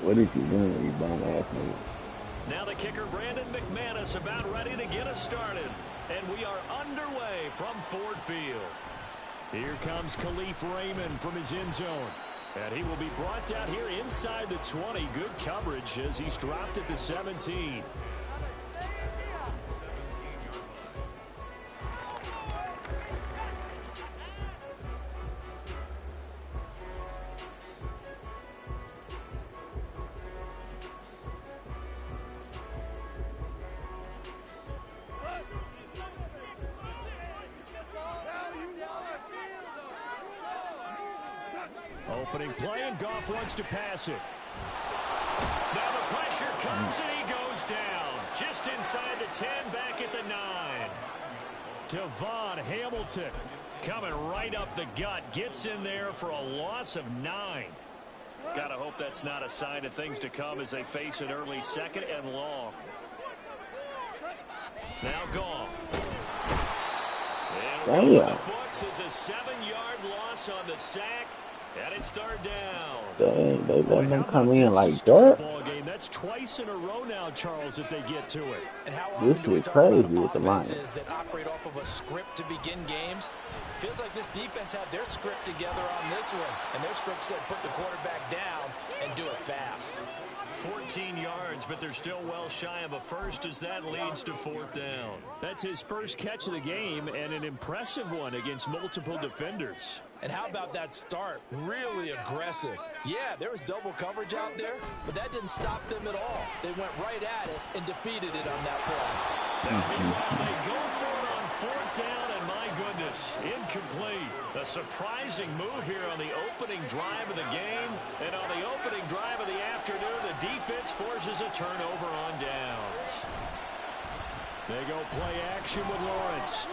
What did you doing, you bum ass nigga? Now the kicker, Brandon McManus, about ready to get us started. And we are underway from Ford Field. Here comes Khalif Raymond from his end zone. And he will be brought down here inside the 20. Good coverage as he's dropped at the 17. Opening play, and Goff wants to pass it. Now the pressure comes, and he goes down. Just inside the 10, back at the 9. Devon Hamilton coming right up the gut. Gets in there for a loss of 9. Gotta hope that's not a sign of things to come as they face an early second and long. Now Goff. And the books is a 7-yard loss on the sack. And it's third down. Dang, they let them come in like dirt. That's twice in a row now, Charles, that they get to it. And how this was crazy with the Lions. That operate off of a script to begin games. Feels like this defense had their script together on this one. And their script said put the quarterback down and do it fast. 14 yards, but they're still well shy of a first as that leads to fourth down. That's his first catch of the game and an impressive one against multiple defenders. And how about that start? Really aggressive. Yeah, there was double coverage out there, but that didn't stop them at all. They went right at it and defeated it on that play. Now, meanwhile, they go for it on fourth down, and my goodness, incomplete. A surprising move here on the opening drive of the game. And on the opening drive of the afternoon, the defense forces a turnover on downs. They go play action with Lawrence.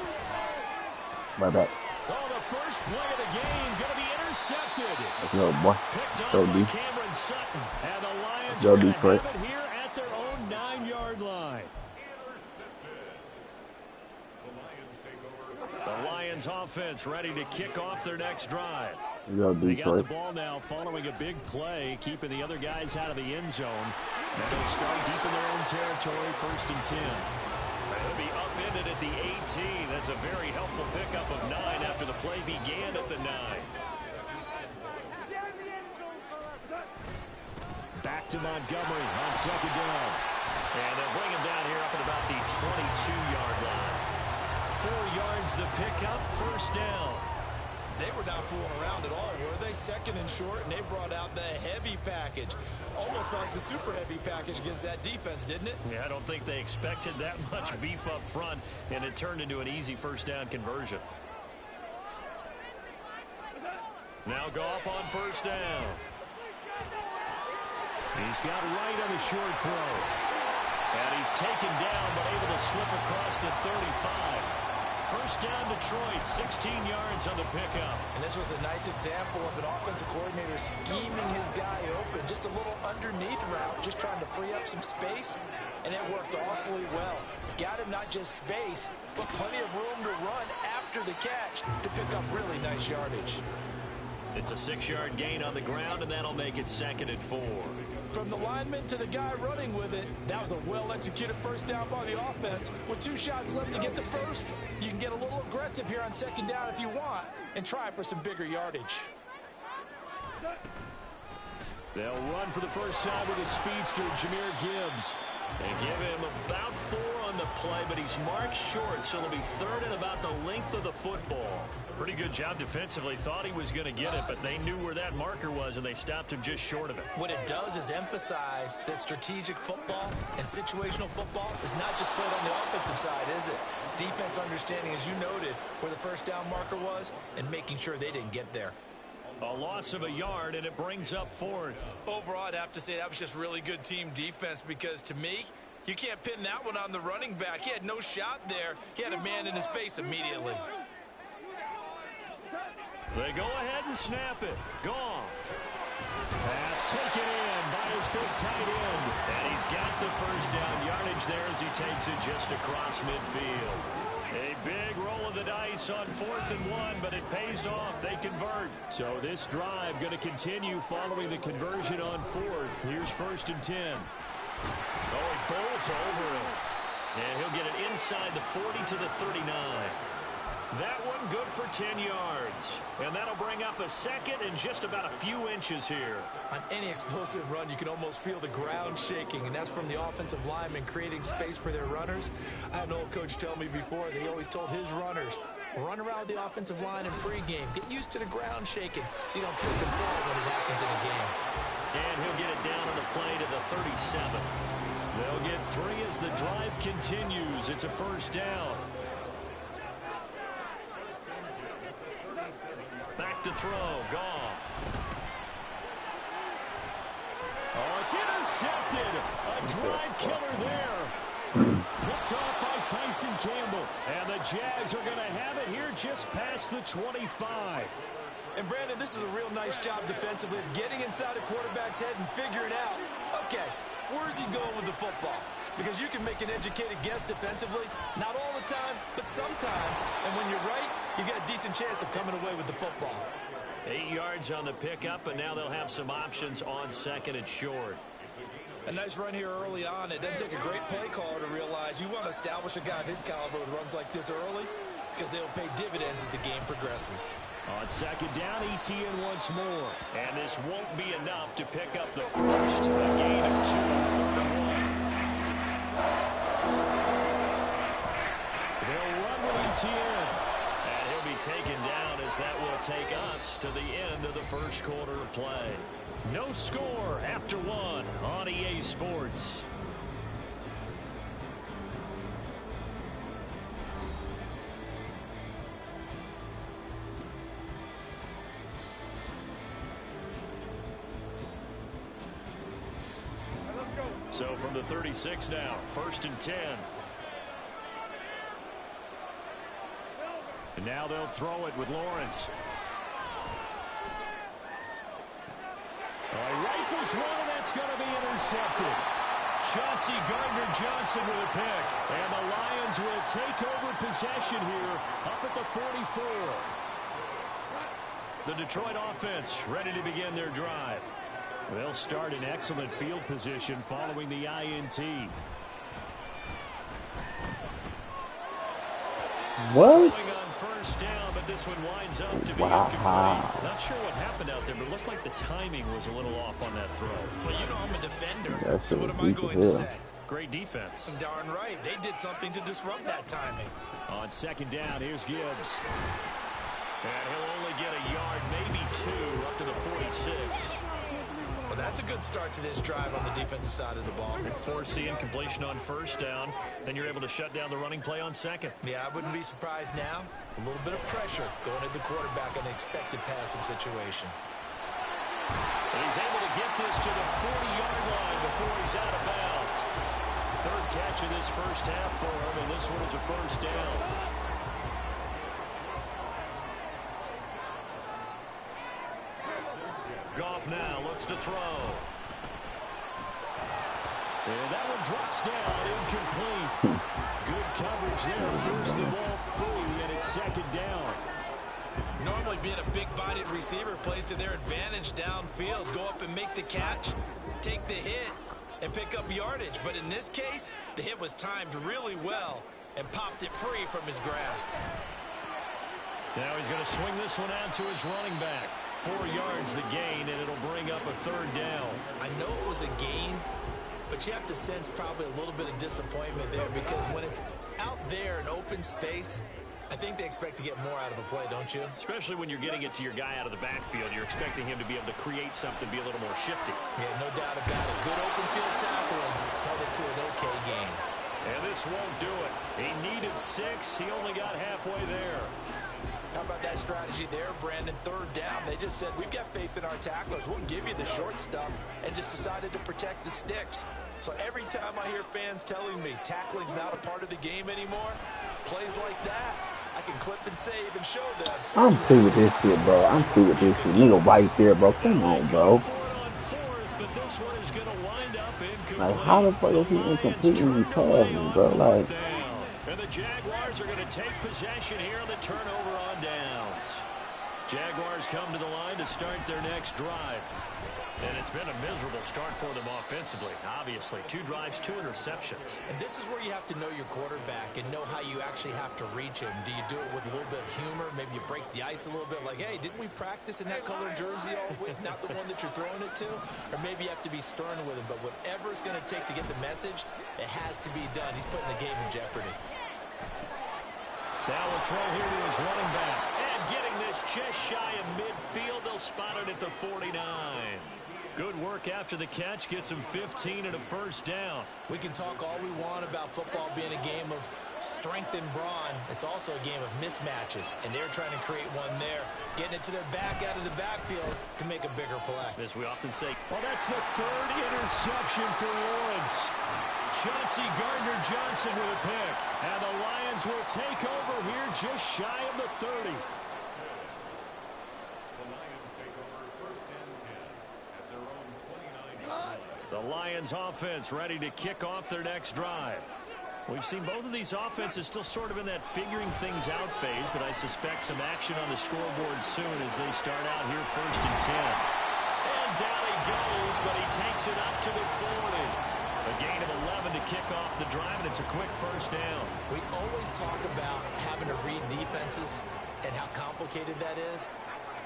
My bad. Oh, the first play of the game going to be intercepted. Let's go, boy. Picked up Go by D. Cameron Sutton. And the Lions Go are D, going to Frank. have it here at their own 9-yard line. The Lions offense ready to kick off their next drive. Go They got the Detroit. ball now following a big play, keeping the other guys out of the end zone. And they'll start deep in their own territory, first and 10. They'll be upended at the 18. That's a very helpful pickup of 9 after the play began at the 9. Back to Montgomery on second down. And they'll bring him down here up at about the 22-yard line. 4 yards the pickup, first down. They were not fooling around at all, were they? Second and short, and they brought out the heavy package. Almost like the super heavy package against that defense, didn't it? Yeah, I don't think they expected that much beef up front, and it turned into an easy first down conversion. Now Goff on first down. He's got Wright on the short throw. And he's taken down, but able to slip across the 35. First down Detroit, 16 yards on the pickup. And this was a nice example of an offensive coordinator scheming his guy open. Just a little underneath route, just trying to free up some space. And it worked awfully well. Got him not just space, but plenty of room to run after the catch to pick up really nice yardage. It's a 6-yard gain on the ground, and that'll make it second and 4. From the lineman to the guy running with it, that was a well-executed first down by the offense. With 2 shots left to get the first, you can get a little aggressive here on second down if you want and try for some bigger yardage. They'll run for the first time with a speedster, Jahmyr Gibbs. They give him about 4 on the play, but he's marked short, so it'll be third and about the length of the football. Pretty good job defensively. Thought he was going to get it, but they knew where that marker was, and they stopped him just short of it. What it does is emphasize that strategic football and situational football is not just played on the offensive side, is it? Defense understanding, as you noted, where the first down marker was and making sure they didn't get there. A loss of a yard, and it brings up fourth. Overall, I'd have to say that was just really good team defense because, to me, you can't pin that one on the running back. He had no shot there. He had a man in his face immediately. They go ahead and snap it. Goff. Pass taken in by his big tight end. And he's he's got the first down yardage there as he takes it just across midfield. A big roll of the dice on 4th and 1, but it pays off. They convert. So this drive going to continue following the conversion on 4th. Here's 1st and 10. Oh, he bowls over him. And he'll get it inside the 40 to the 39. That one good for 10 yards. And that'll bring up a second and just about a few inches here. On any explosive run, you can almost feel the ground shaking, and that's from the offensive linemen creating space for their runners. I had an old coach tell me before, they always told his runners, run around the offensive line in pregame. Get used to the ground shaking so you don't trip and fall when it happens in a game. And he'll get it down on the play to the 37. They'll get 3 as the drive continues. It's a first down. Back to throw. Goff. Oh, it's intercepted. A drive killer there. Picked off by Tyson Campbell. And the Jags are going to have it here just past the 25. And, Brandon, this is a real nice job defensively of getting inside the quarterback's head and figuring out, okay, where's he going with the football? Because you can make an educated guess defensively, not all the time, but sometimes. And when you're right, you got a decent chance of coming away with the football. 8 yards on the pickup, and now they'll have some options on 2nd and short. A nice run here early on. It doesn't take a great play caller to realize you want to establish a guy of his caliber who runs like this early because they'll pay dividends as the game progresses. On 2nd down, ETN once more. And this won't be enough to pick up the first. A gain of 2 on 3rd and 1. They'll run with ETN. And he'll be taken down as that will take us to the end of the first quarter of play. No score after 1 on EA Sports. So from the 36 now, 1st and 10. And now they'll throw it with Lawrence. Oh, he rifles one, and that's going to be intercepted. Chauncey Gardner-Johnson with a pick. And the Lions will take over possession here up at the 44. The Detroit offense ready to begin their drive. They'll start in excellent field position following the INT. What? Going on 1st down, but this one winds up to be incomplete. Not sure what happened out there, but it looked like the timing was a little off on that throw. Well, you know I'm a defender, That's so what am I going to say? Great defense. Darn right. They did something to disrupt that timing. On 2nd down, here's Gibbs. And he'll only get a yard, maybe 2, up to the 46. Well, that's a good start to this drive on the defensive side of the ball. Forcing completion on 1st down. Then you're able to shut down the running play on 2nd. Yeah, I wouldn't be surprised now. A little bit of pressure going at the quarterback in an expected passing situation. And he's able to get this to the 40-yard line before he's out of bounds. 3rd catch of this first half for him, and this one is a 1st down. Goff now looks to throw. And that one drops down, incomplete. Good coverage there, forced the ball free, and it's 2nd down. Normally being a big-bodied receiver plays to their advantage downfield. Go up and make the catch, take the hit, and pick up yardage. But in this case, the hit was timed really well and popped it free from his grasp. Now he's going to swing this one out to his running back. 4 yards the gain, and it'll bring up a 3rd down. I know it was a gain, but you have to sense probably a little bit of disappointment there because when it's out there in open space, I think they expect to get more out of a play, don't you? Especially when you're getting it to your guy out of the backfield. You're expecting him to be able to create something, be a little more shifty. Yeah, no doubt about it. Good open field tackling held it to an okay gain. And this won't do it. He needed 6. He only got halfway there. How about that strategy there, Brandon? 3rd down, they just said, we've got faith in our tacklers. We'll give you the short stuff, and just decided to protect the sticks. So every time I hear fans telling me tackling's not a part of the game anymore, plays like that, I can clip and save and show them. I'm through with this shit, bro. I'm through with this shit. Nigga right there, bro. Come on, bro. but this one is going to wind up incomplete. Like, how the fuck is he incomplete when he passes, bro? Like, down. And the Jaguars are going to take possession here on the turnover on downs. Jaguars come to the line to start their next drive. And it's been a miserable start for them offensively. Obviously, 2 drives, 2 interceptions. And this is where you have to know your quarterback and know how you actually have to reach him. Do you do it with a little bit of humor? Maybe you break the ice a little bit like, hey, didn't we practice in that color jersey all week, not the one that you're throwing it to? Or maybe you have to be stern with him. But whatever it's going to take to get the message, it has to be done. He's putting the game in jeopardy. Now a throw here to his running back. And getting this just shy of midfield. They'll spot it at the 49. Good work after the catch. Gets him 15 and a first down. We can talk all we want about football being a game of strength and brawn. It's also a game of mismatches, and they're trying to create one there, getting it to their back out of the backfield to make a bigger play. As we often say, well, that's the 3rd interception for Lawrence. Chauncey Gardner-Johnson with a pick. And the Lions will take over here just shy of the 30. The Lions offense ready to kick off their next drive. We've seen both of these offenses still sort of in that figuring things out phase, but I suspect some action on the scoreboard soon as they start out here 1st and 10. And down he goes, but he takes it up to the 40. A gain of 11 to kick off the drive, and it's a quick first down. We always talk about having to read defenses and how complicated that is.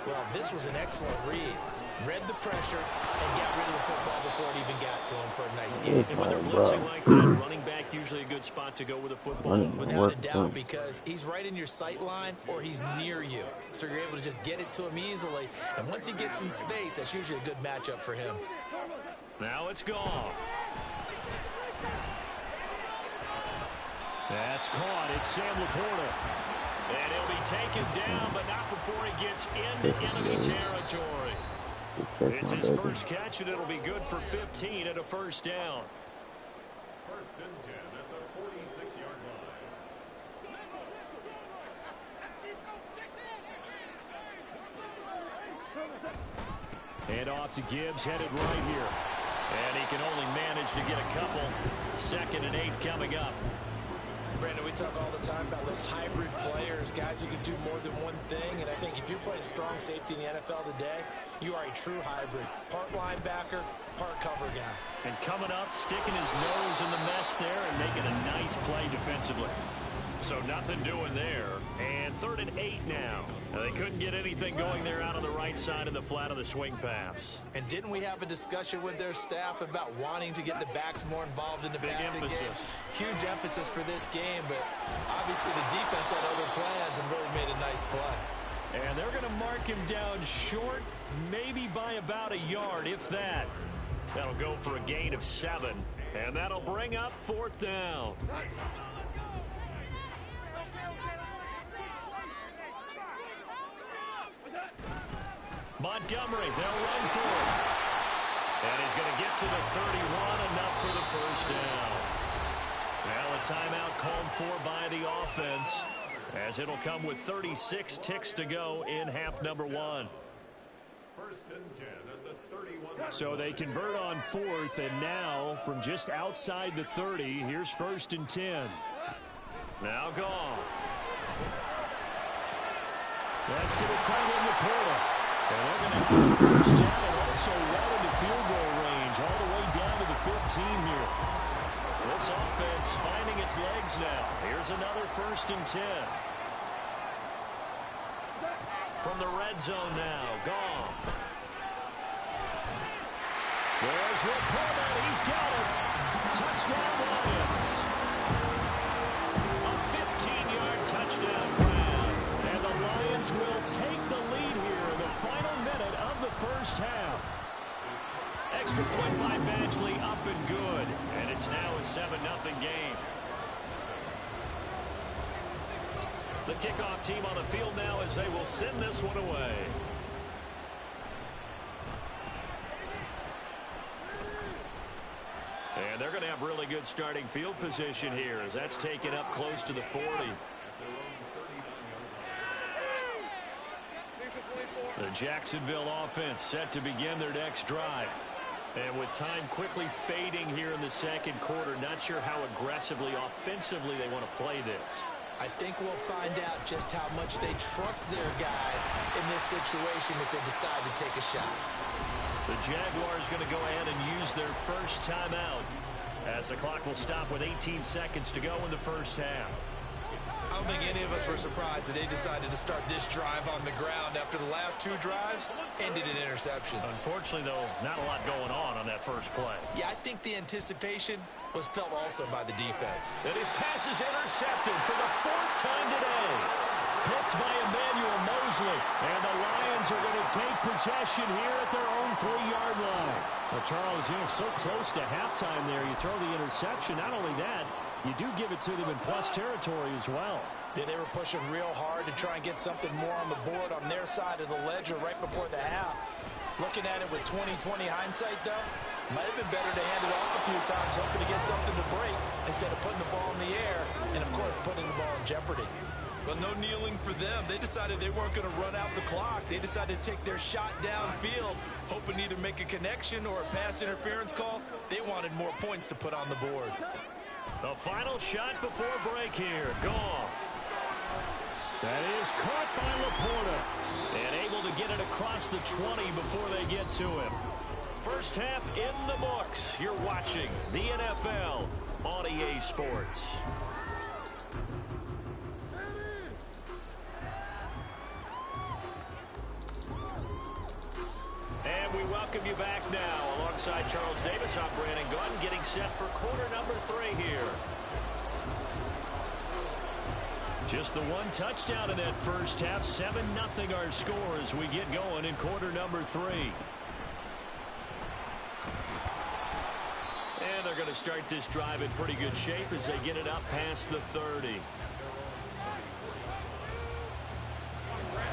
Well, this was an excellent read. Read the pressure and got rid of the football before it even got to him for a nice game. And when they're blitzing like that, running back usually a good spot to go with a football. Without a doubt, because he's right in your sight line or he's near you. So you're able to just get it to him easily. And once he gets in space, that's usually a good matchup for him. Now it's gone. That's caught. It's Sam Laporta. And he'll be taken down, but not before he gets into enemy territory. It's his first catch, and it'll be good for 15 and a first down. 1st and 10 at the 46-yard line. And off to Gibbs, headed right here. And he can only manage to get a couple. 2nd and 8 coming up. Brandon, we talk all the time about those hybrid players, guys who can do more than one thing. And I think if you're playing strong safety in the NFL today, you are a true hybrid. Part linebacker, part cover guy. And coming up, sticking his nose in the mess there and making a nice play defensively. So nothing doing there. And 3rd and 8 now. They couldn't get anything going there out on the right side of the flat of the swing pass. And didn't we have a discussion with their staff about wanting to get the backs more involved in the passing game? Huge emphasis for this game, but obviously the defense had other plans and really made a nice play. And they're going to mark him down short, maybe by about a yard, if that. That'll go for a gain of 7, and that'll bring up 4th down. Montgomery, they'll run for it. And he's going to get to the 31, enough for the first down. Now a timeout called for by the offense, as it'll come with 36 ticks to go in half number 1. 1st and 10 at the 31. So they convert on 4th, and now from just outside the 30, here's 1st and 10. Now Goff. That's to the tight end, Laporta. And they're going to have a first down and also well into field goal range, all the way down to the 15 here. This offense finding its legs now. Here's another 1st and 10. From the red zone now, Goff. There's Laporta. He's got it. Touchdown Lions. A 15-yard touchdown grab. And the Lions will take the lead here in the final minute of the first half. Extra point by Badgley, up and good. And it's now a 7-0 game. The kickoff team on the field now as they will send this one away. And they're going to have really good starting field position here as that's taken up close to the 40. The Jacksonville offense set to begin their next drive. And with time quickly fading here in the second quarter, not sure how aggressively, offensively they want to play this. I think we'll find out just how much they trust their guys in this situation if they decide to take a shot. The Jaguars going to go ahead and use their first timeout as the clock will stop with 18 seconds to go in the first half. I don't think any of us were surprised that they decided to start this drive on the ground after the last two drives ended in interceptions. Unfortunately, though, not a lot going on that first play. Yeah, I think the anticipation was felt also by the defense. And his pass is intercepted for the fourth time today. Picked by Emmanuel Mosley. And the Lions are going to take possession here at their own 3-yard line. Well, Charles, so close to halftime there. You throw the interception. Not only that, you do give it to them in plus territory as well. Yeah, they were pushing real hard to try and get something more on the board on their side of the ledger right before the half. Looking at it with 20/20 hindsight, though, might have been better to hand it off a few times, hoping to get something to break instead of putting the ball in the air and, of course, putting the ball in jeopardy. Well, no kneeling for them. They decided they weren't going to run out the clock. They decided to take their shot downfield, hoping to either make a connection or a pass interference call. They wanted more points to put on the board. The final shot before break here. Goff. That is caught by Laporta. And able to get it across the 20 before they get to him. First half in the books. You're watching the NFL on EA Sports. And we welcome you back now. Alongside Charles Davis, I'm Brandon Gunn, getting set for quarter number 3 here. Just the one touchdown in that first half. 7-0 our score as we get going in quarter number 3. And they're going to start this drive in pretty good shape as they get it up past the 30.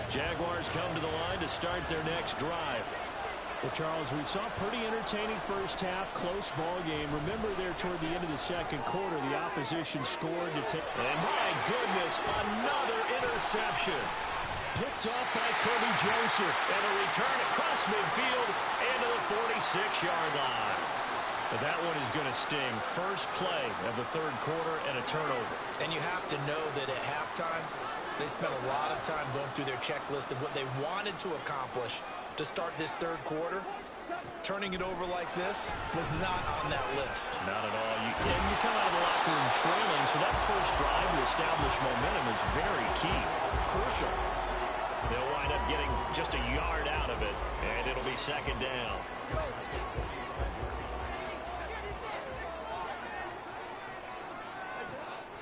Jaguars come to the line to start their next drive. Well, Charles, we saw a pretty entertaining first half, close ball game. Remember there toward the end of the second quarter, the opposition scored to take. And my goodness, another interception. Picked off by Kirby Joseph. And a return across midfield and to the 46-yard line. But that one is going to sting. First play of the third quarter and a turnover. And you have to know that at halftime, they spent a lot of time going through their checklist of what they wanted to accomplish to start this third quarter. Turning it over like this was not on that list. Not at all. And you come out of the locker room trailing, so that first drive to establish momentum is very key. Crucial. They'll wind up getting just a yard out of it, and it'll be second down.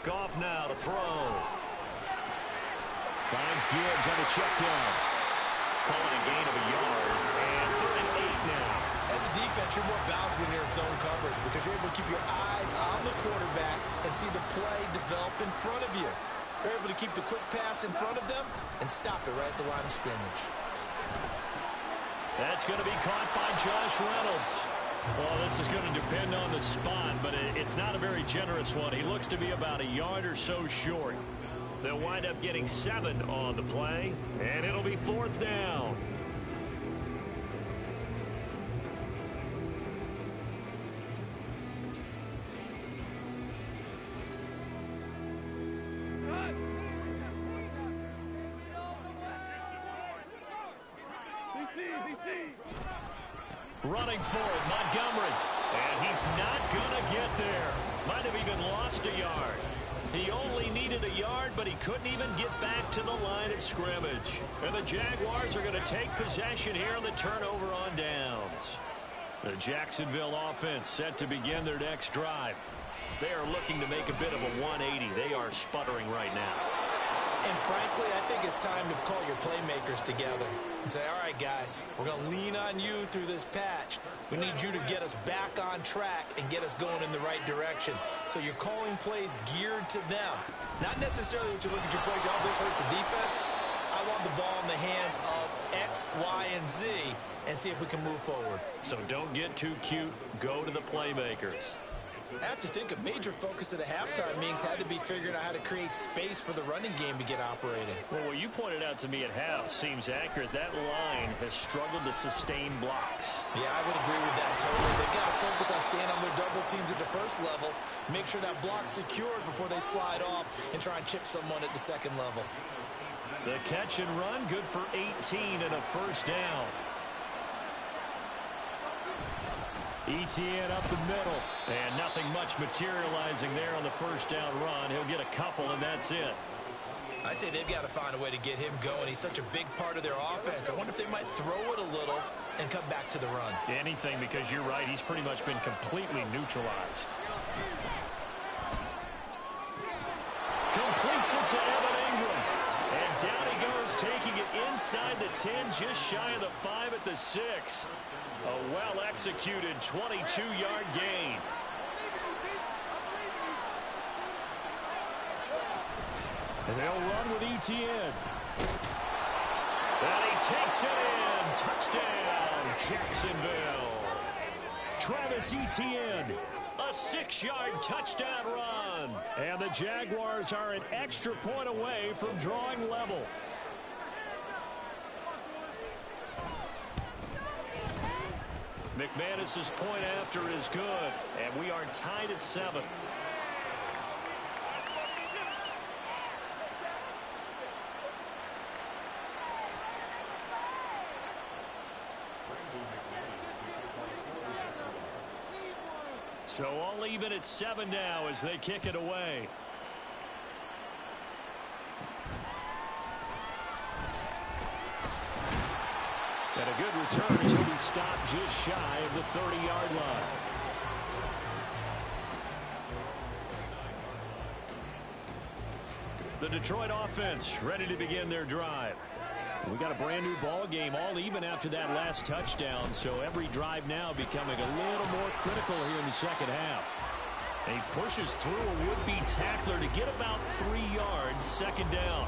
Goff now to throw. Finds Gibbs on the check down. Calling a gain of a yard. And 3rd and 8 now. As a defense, you're more balanced when you're in zone coverage because you're able to keep your eyes on the quarterback and see the play develop in front of you. You're able to keep the quick pass in front of them and stop it right at the line of scrimmage. That's going to be caught by Josh Reynolds. Well, this is going to depend on the spot, but it's not a very generous one. He looks to be about a yard or so short. They'll wind up getting 7 on the play, and it'll be 4th down. Running for it, Montgomery. And he's not going to get there. Might have even lost a yard. He only needed a yard, but he couldn't even get back to the line of scrimmage. And the Jaguars are going to take possession here on the turnover on downs. The Jacksonville offense set to begin their next drive. They are looking to make a bit of a 180. They are sputtering right now. And frankly, I think it's time to call your playmakers together and say, all right, guys, we're going to lean on you through this patch. We need you to get us back on track and get us going in the right direction. So you're calling plays geared to them. Not necessarily that you look at your plays, oh, this hurts the defense. I want the ball in the hands of X, Y, and Z and see if we can move forward. So don't get too cute. Go to the playmakers. I have to think a major focus at the halftime meetings had to be figuring out how to create space for the running game to get operating. Well, what you pointed out to me at half seems accurate. That line has struggled to sustain blocks. Yeah, I would agree with that totally. They've got to focus on staying on their double teams at the first level, make sure that block's secured before they slide off and try and chip someone at the second level. The catch and run, good for 18 and a first down. Etienne up the middle, and nothing much materializing there on the first down run. He'll get a couple, and that's it. I'd say they've got to find a way to get him going. He's such a big part of their offense. I wonder if they might throw it a little and come back to the run. Anything, because you're right. He's pretty much been completely neutralized. Completes it to Evan Ingram. And down he goes, taking it inside the 10, just shy of the 5 at the 6. A well-executed 22-yard gain. And they'll run with Etienne. And he takes it in. Touchdown, Jacksonville. Travis Etienne, a 6-yard touchdown run. And the Jaguars are an extra point away from drawing level. McManus's point after is good, and we are tied at 7. So all even at 7 now as they kick it away. And a good return as he'll be stopped just shy of the 30-yard line. The Detroit offense ready to begin their drive. We got a brand new ball game, all even after that last touchdown, so every drive now becoming a little more critical here in the second half. And he pushes through a would-be tackler to get about 3 yards, second down.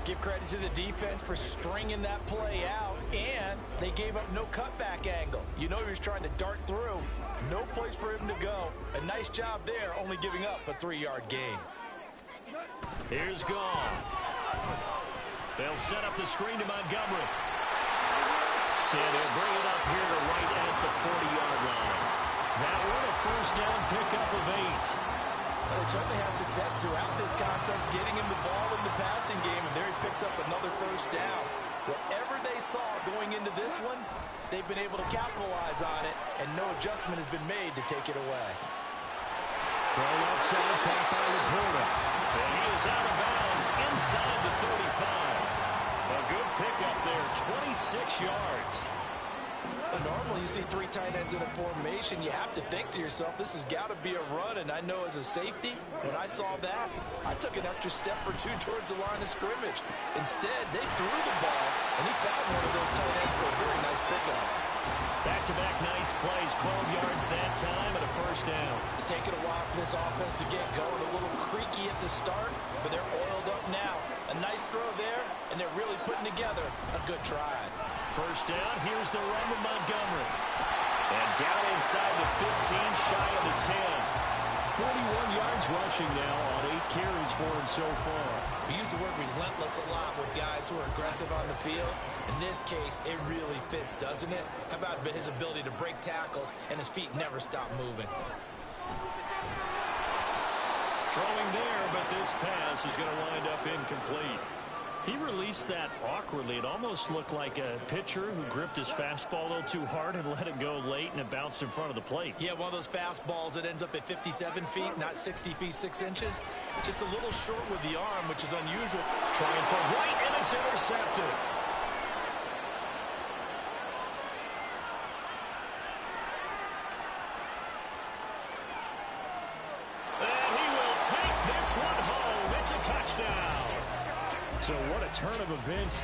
Give credit to the defense for stringing that play out, and they gave up no cutback angle. You know he was trying to dart through. No place for him to go. A nice job there, only giving up a 3-yard gain. Here's Gall. They'll set up the screen to Montgomery. And he'll bring it up here to right at the 40-yard line. That one a first down pickup of 8. Well, they certainly had success throughout this contest, getting him the ball in the passing game, and there he picks up another first down. Whatever they saw going into this one, they've been able to capitalize on it, and no adjustment has been made to take it away. Throw outside, caught by Laporta. And he is out of bounds inside the 35. A good pickup there, 26 yards. Normally you see 3 tight ends in a formation, you have to think to yourself, this has got to be a run, and I know as a safety, when I saw that, I took an extra step or 2 towards the line of scrimmage. Instead, they threw the ball, and he found one of those tight ends for a very nice pickup. Back-to-back nice plays, 12 yards that time, and a first down. It's taken a while for this offense to get going, a little creaky at the start, but they're oiled up now. A nice throw there, and they're really putting together a good drive. First down, here's the run with Montgomery. And down inside the 15, shy of the 10. 41 yards rushing now on 8 carries for him so far. We use the word relentless a lot with guys who are aggressive on the field. In this case, it really fits, doesn't it? How about his ability to break tackles and his feet never stop moving? Throwing there, but this pass is going to wind up incomplete. He released that awkwardly. It almost looked like a pitcher who gripped his fastball a little too hard and let it go late, and it bounced in front of the plate. Yeah, one of those fastballs that ends up at 57 feet, not 60 feet, 6 inches. Just a little short with the arm, which is unusual. Trying for right, and it's intercepted. And he will take this one home. It's a touchdown. So what a turn of events.